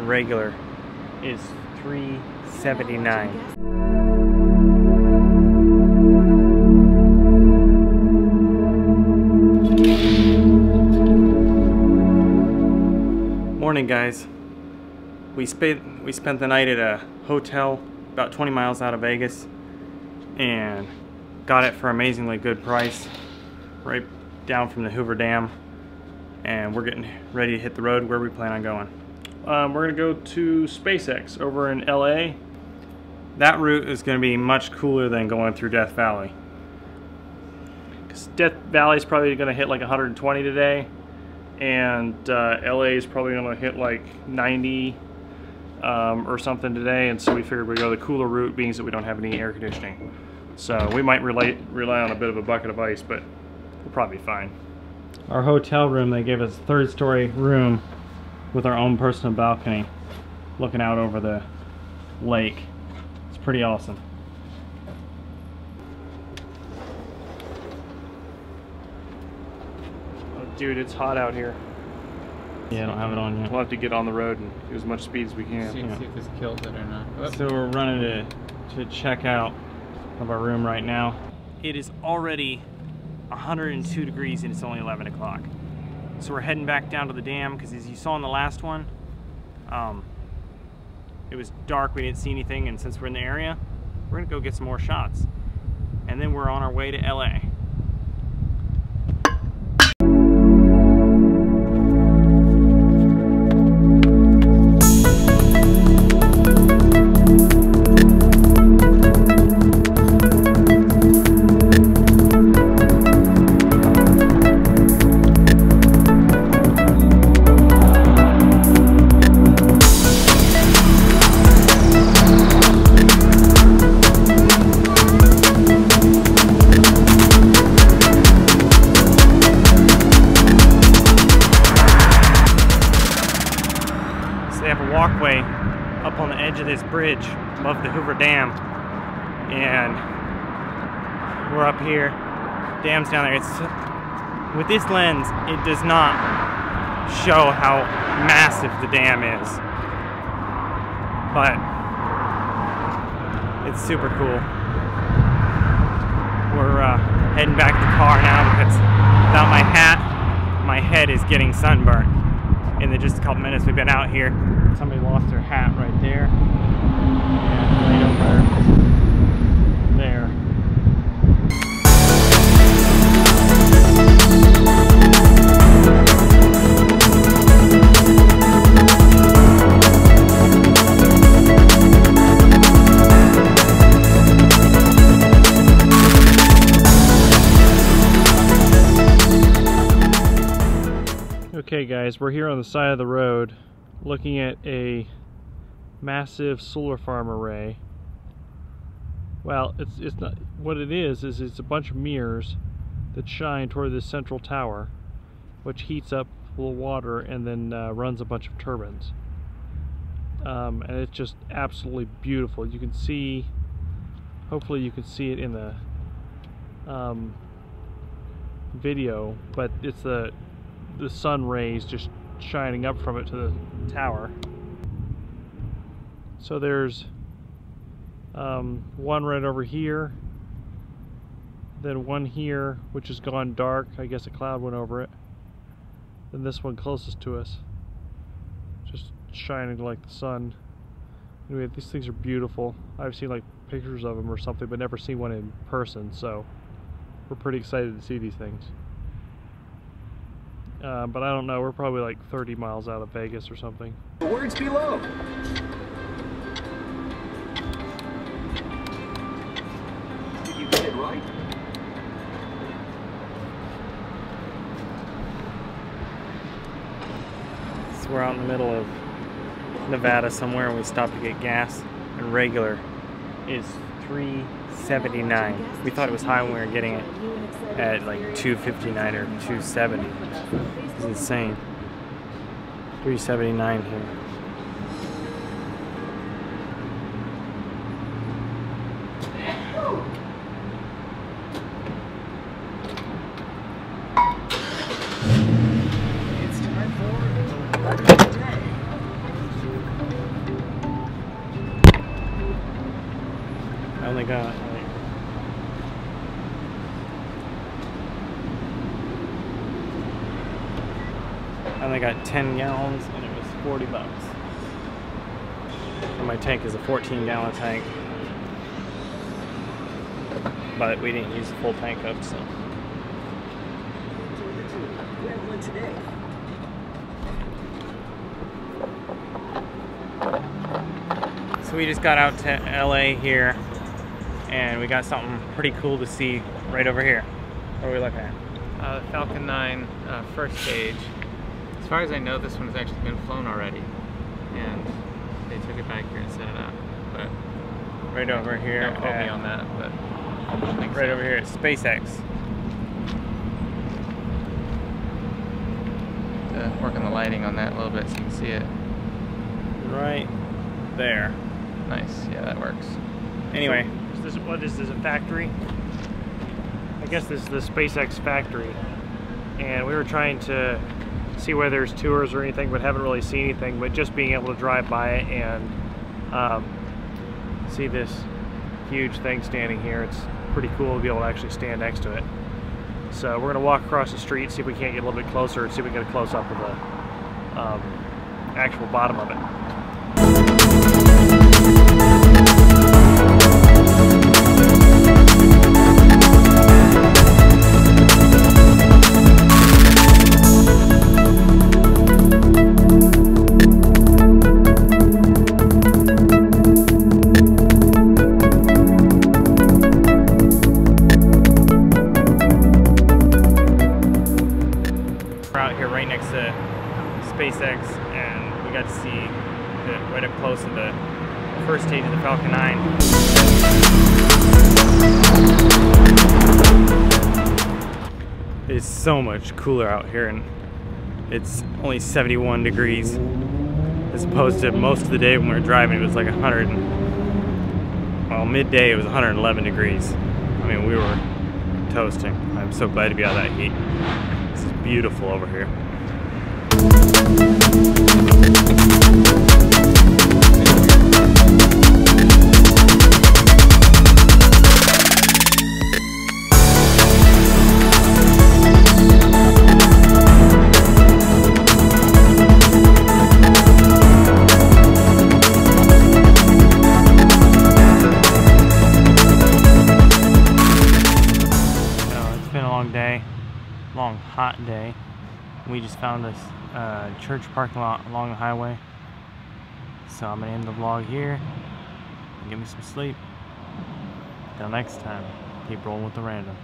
and regular is $379. Morning, guys. We spent the night at a hotel about 20 miles out of Vegas and got it for an amazingly good price right down from the Hoover Dam, and we're getting ready to hit the road. Where we plan on going? We're gonna go to SpaceX over in LA. That route is gonna be much cooler than going through Death Valley, because Death Valley is probably gonna hit like 120 today, and LA is probably gonna hit like 90 or something today, and so we figured we'd go the cooler route, being that we don't have any air conditioning. So we might rely on a bit of a bucket of ice, but we'll probably be fine. Our hotel room, they gave us a third-story room with our own personal balcony looking out over the lake. It's pretty awesome. Oh, dude, it's hot out here. Yeah, I don't have it on yet. We'll have to get on the road and do as much speed as we can. See if this kills it or not. Whoops. So we're running to check out of our room right now. It is already 102 degrees and it's only 11 o'clock. So we're heading back down to the dam because, as you saw in the last one, it was dark, we didn't see anything, and since we're in the area, we're gonna go get some more shots. And then we're on our way to LA. They have a walkway up on the edge of this bridge above the Hoover Dam, and we're up here. Dam's down there. With this lens, it does not show how massive the dam is, but it's super cool. We're heading back to the car now because without my hat, my head is getting sunburnt. In just a couple minutes we've been out here. Somebody lost their hat right there. And right over there. Okay guys, we're here on the side of the road looking at a massive solar farm array. Well, it's not what it is it's a bunch of mirrors that shine toward this central tower, which heats up the water and then runs a bunch of turbines. And it's just absolutely beautiful. You can see, hopefully you can see it in the video, but it's the sun rays just shining up from it to the tower. So there's one right over here, then one here which has gone dark. I guess a cloud went over it. Then this one closest to us, just shining like the sun. Anyway, these things are beautiful. I've seen like pictures of them or something, but never seen one in person, so we're pretty excited to see these things. But I don't know, we're probably like 30 miles out of Vegas or something. The words below. Did you get it right? So we're out in the middle of Nevada somewhere, and we stopped to get gas, and regular is $3.79. We thought it was high when we were getting it at like $2.59 or $2.70. It's insane. $3.79 here. It's time for the day. And they got like, and they got 10 gallons and it was 40 bucks. And my tank is a 14-gallon tank. But we didn't use the full tank up, so. So we just got out to LA here, and we got something pretty cool to see right over here. What are we looking at? The Falcon 9 first stage. As far as I know, this one has actually been flown already, and they took it back here and set it up. But right over here. Don't quote me on that, but I think right so. over here at SpaceX. Work on the lighting on that a little bit so you can see it. Right there. Nice, yeah, that works. Anyway. What is this, a factory? I guess this is the SpaceX Factory. And we were trying to see whether there's tours or anything, but haven't really seen anything, but just being able to drive by it and see this huge thing standing here, it's pretty cool to be able to actually stand next to it. So we're going to walk across the street, see if we can't get a little bit closer and see if we can get a close up of the actual bottom of it. SpaceX, and we got to see right up close to the first stage of the Falcon 9. It's so much cooler out here, and it's only 71 degrees as opposed to most of the day when we were driving. It was like 100 and, well, midday it was 111 degrees. I mean, we were toasting. I'm so glad to be out of that heat. This is beautiful over here. It's been a long day, long hot day. We just found this church parking lot along the highway. So I'm gonna end the vlog here and get me some sleep. Till next time, keep rolling with the random.